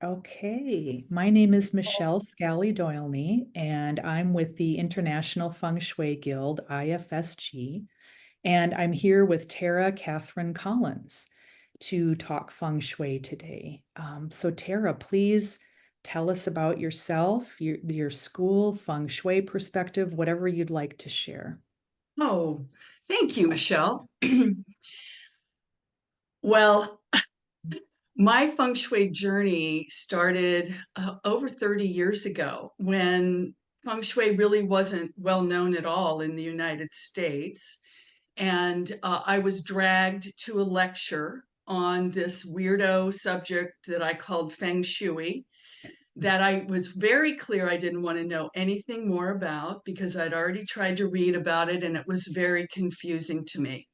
Okay, my name is Michelle Scally-Doylney, and I'm with the International Feng Shui Guild, IFSG, and I'm here with Terah Kathryn Collins to talk feng shui today. So Terah, please tell us about yourself, your school, feng shui perspective, whatever you'd like to share. Oh, thank you, Michelle. Well, my feng shui journey started over 30 years ago when feng shui really wasn't well known at all in the United States. And I was dragged to a lecture on this weirdo subject that I called feng shui, that I was very clear I didn't want to know anything more about because I'd already tried to read about it and it was very confusing to me.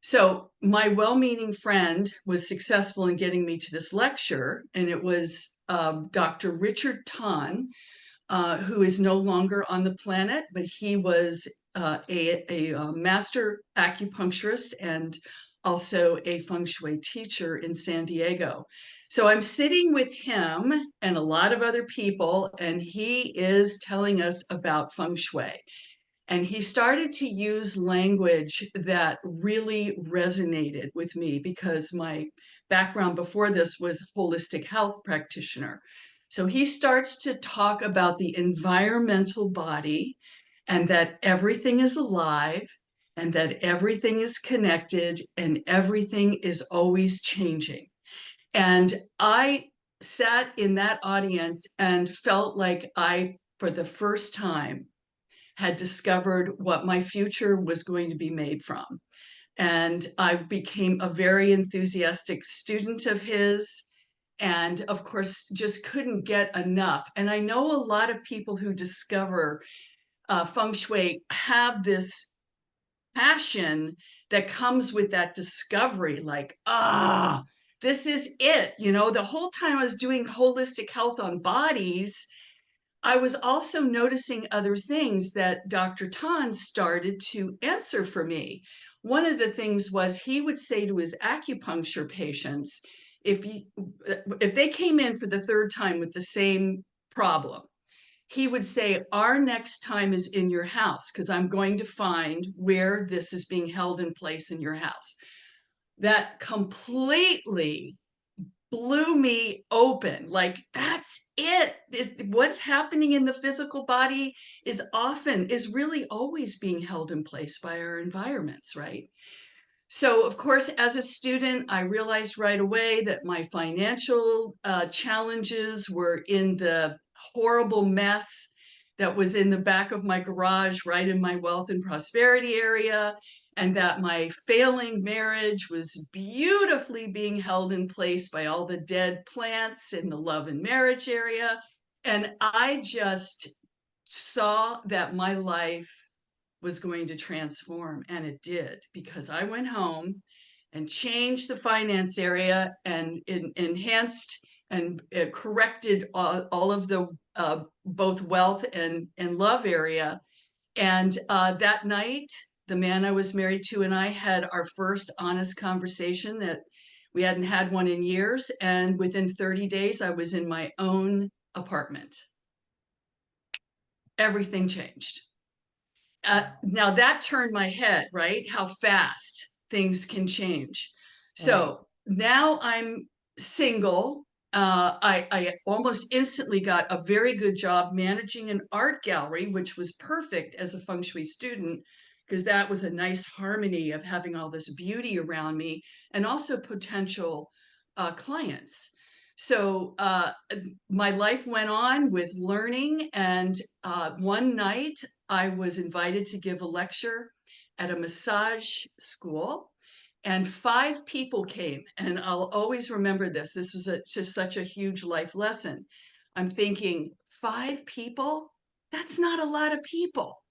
So my well-meaning friend was successful in getting me to this lecture, and it was Dr. Richard Tan, who is no longer on the planet, but he was a master acupuncturist and also a feng shui teacher in San Diego. So I'm sitting with him and a lot of other people, and he is telling us about feng shui. And he started to use language that really resonated with me because my background before this was holistic health practitioner. So he starts to talk about the environmental body and that everything is alive and that everything is connected and everything is always changing. And I sat in that audience and felt like for the first time, had discovered what my future was going to be made from. And I became a very enthusiastic student of his, and of course, just couldn't get enough. And I know a lot of people who discover feng shui have this passion that comes with that discovery, like, this is it. You know, the whole time I was doing holistic health on bodies, I was also noticing other things that Dr. Tan started to answer for me. One of the things was he would say to his acupuncture patients, if they came in for the third time with the same problem, he would say, our next time is in your house because I'm going to find where this is being held in place in your house. That completely blew me open. Like, that's it. What's happening in the physical body is really always being held in place by our environments, right? So, of course, as a student, I realized right away that my financial challenges were in the horrible mess that was in the back of my garage, right in my wealth and prosperity area, and that my failing marriage was beautifully being held in place by all the dead plants in the love and marriage area. And I just saw that my life was going to transform, and it did, because I went home and changed the finance area and enhanced and corrected all of the both wealth and love area. And that night, the man I was married to and I had our first honest conversation that we hadn't had one in years. And within 30 days, I was in my own apartment. Everything changed. Now that turned my head, right? How fast things can change. Right. So now I'm single. I almost instantly got a very good job managing an art gallery, which was perfect as a feng shui student, because that was a nice harmony of having all this beauty around me and also potential clients. So my life went on with learning, and one night I was invited to give a lecture at a massage school, and 5 people came. And I'll always remember this. This was just such a huge life lesson. I'm thinking, 5 people? That's not a lot of people.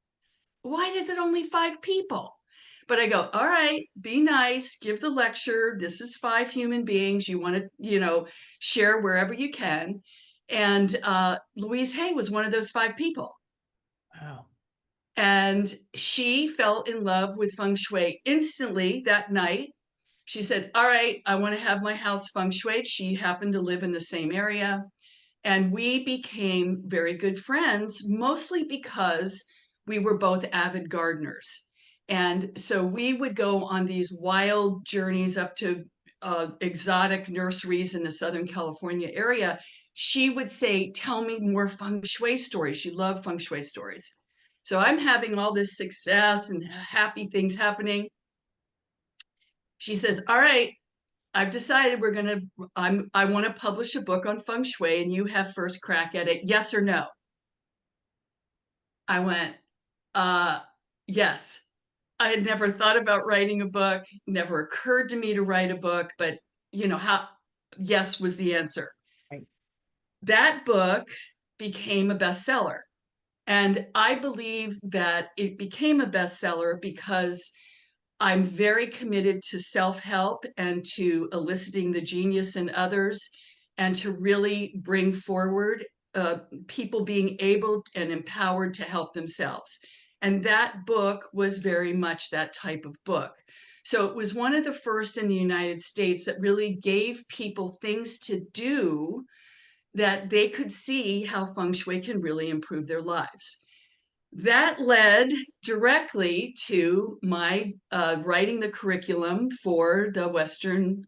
Why is it only 5 people? But I go, all right, be nice, give the lecture. This is 5 human beings. You want to, share wherever you can. And Louise Hay was one of those 5 people. Wow. And she fell in love with feng shui instantly that night. She said, all right, I want to have my house feng shui. She happened to live in the same area. And we became very good friends, mostly because we were both avid gardeners. And so we would go on these wild journeys up to exotic nurseries in the Southern California area. She would say, tell me more feng shui stories. She loved feng shui stories. So I'm having all this success and happy things happening. She says, all right, I've decided I want to publish a book on feng shui and you have first crack at it. Yes or no? I went, uh, yes. I had never thought about writing a book, never occurred to me to write a book, but yes was the answer. Right. That book became a bestseller. And I believe that it became a bestseller because I'm very committed to self-help and to eliciting the genius in others and to really bring forward people being able and empowered to help themselves. And that book was very much that type of book. So it was one of the first in the United States that really gave people things to do that they could see how feng shui can really improve their lives. That led directly to my writing the curriculum for the Western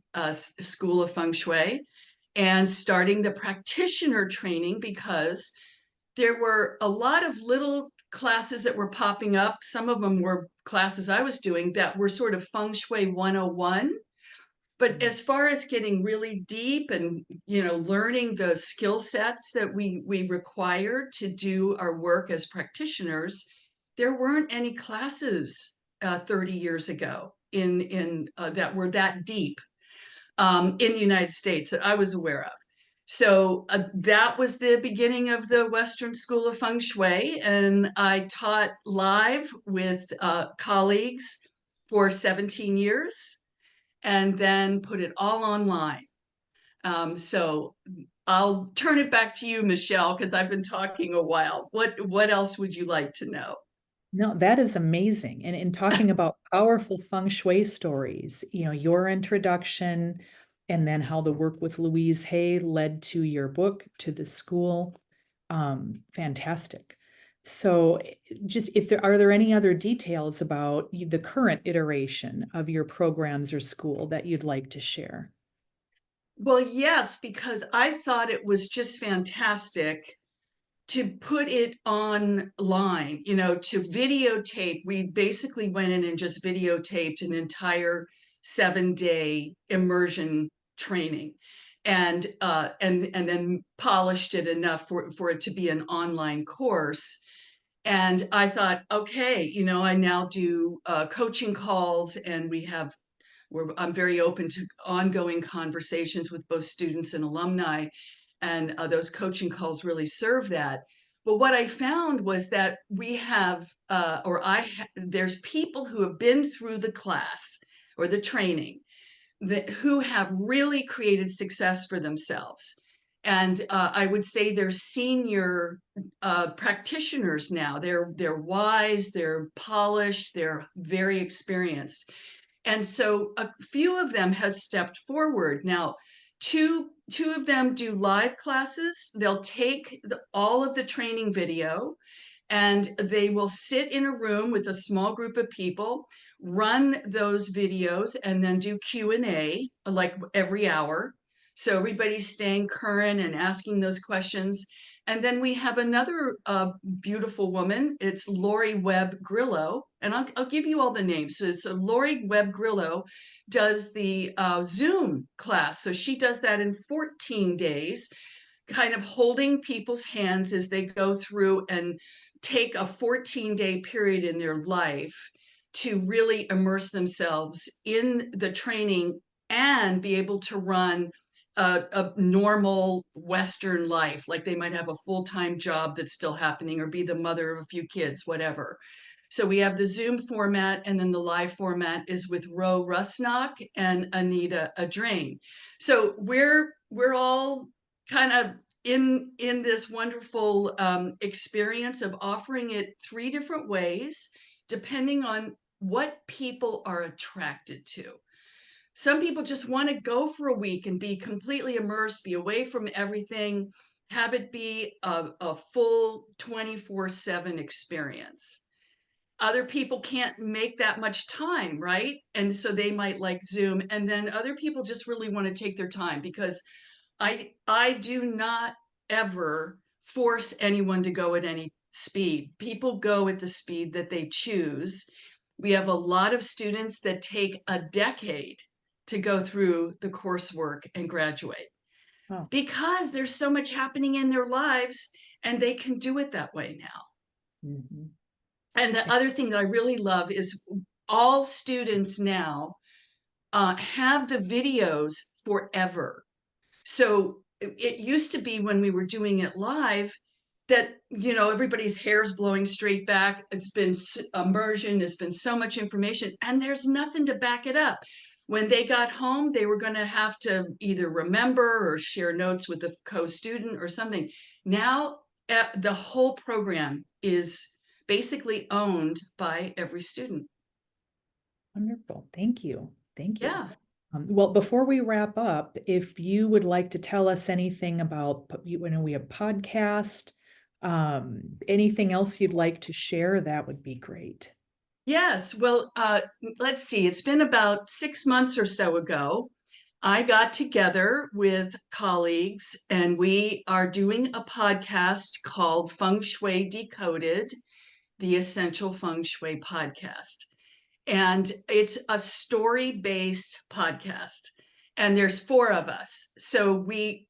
School of Feng Shui and starting the practitioner training because there were a lot of little classes that were popping up. Some of them were classes I was doing that were sort of Feng Shui 101. But as far as getting really deep and learning the skill sets that we require to do our work as practitioners, there weren't any classes 30 years ago in that were that deep in the United States that I was aware of. So that was the beginning of the Western School of Feng Shui, and I taught live with colleagues for 17 years and then put it all online. So I'll turn it back to you, Michelle, because I've been talking a while. What else would you like to know? No, that is amazing. And in talking about powerful feng shui stories, your introduction and then how the work with Louise Hay led to your book, to the school, fantastic. So just if there are there any other details about the current iteration of your programs or school that you'd like to share? Well, yes, because I thought it was just fantastic to put it online, to videotape. We basically went in and just videotaped an entire 7-day immersion training and then polished it enough for it to be an online course. And I thought, okay, I now do coaching calls and I'm very open to ongoing conversations with both students and alumni, and those coaching calls really serve that. But what I found was that there's people who have been through the class or the training who have really created success for themselves. And I would say they're senior practitioners now. They're wise, they're polished, they're very experienced. And so a few of them have stepped forward. Now, two of them do live classes. They'll take all of the training video and they will sit in a room with a small group of people, run those videos, and then do Q&A like every hour. So everybody's staying current and asking those questions. And then we have another beautiful woman. It's Lori Webb Grillo. And I'll give you all the names. So it's Lori Webb Grillo does the Zoom class. So she does that in 14 days, kind of holding people's hands as they go through and take a 14-day period in their life to really immerse themselves in the training and be able to run a normal Western life, like they might have a full-time job that's still happening or be the mother of a few kids, whatever. So we have the Zoom format, and then the live format is with Ro Rusnock and Anita Adrain. So we're all kind of in this wonderful experience of offering it 3 different ways, depending on what people are attracted to. Some people just want to go for a week and be completely immersed, be away from everything, have it be a full 24/7 experience. Other people can't make that much time, right? And so they might like Zoom. And then other people just really want to take their time, because I do not ever force anyone to go at any speed. People go at the speed that they choose. We have a lot of students that take a decade to go through the coursework and graduate, Oh, because there's so much happening in their lives and they can do it that way now. mhm. And the other thing that I really love is all students now have the videos forever. So it used to be, when we were doing it live, that, everybody's hair's blowing straight back. It's been immersion, there's been so much information, and there's nothing to back it up. When they got home, they were going to have to either remember or share notes with a co-student or something. Now, the whole program is basically owned by every student. Wonderful. Thank you. Thank you. Yeah. Well, before we wrap up, if you would like to tell us anything about, we have podcast, anything else you'd like to share, that would be great. Yes. Well, let's see. It's been about 6 months or so ago. I got together with colleagues and we are doing a podcast called Feng Shui Decoded, the Essential Feng Shui podcast. And it's a story-based podcast. And there's four of us. So we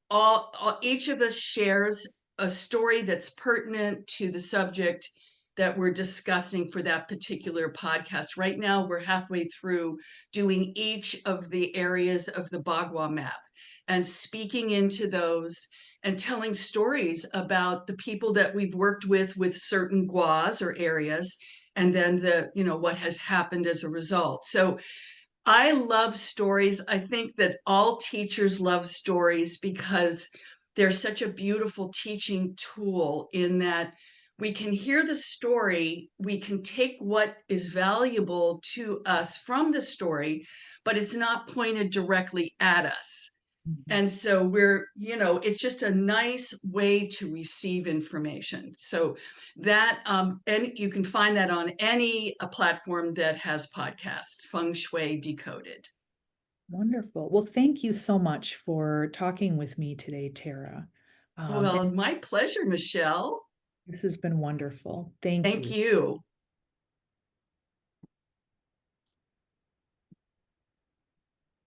each of us shares a story that's pertinent to the subject that we're discussing for that particular podcast. Right now, we're halfway through doing each of the areas of the Bagua map and speaking into those and telling stories about the people that we've worked with certain guas or areas, and then what has happened as a result. So I love stories. I think that all teachers love stories because they're such a beautiful teaching tool, in that we can hear the story, we can take what is valuable to us from the story, but it's not pointed directly at us. Mhm. And so it's just a nice way to receive information. So and you can find that on any platform that has podcasts, Feng Shui Decoded. Wonderful. Well, thank you so much for talking with me today, Tara. Well, And my pleasure, Michelle. this has been wonderful. Thank Thank you. you.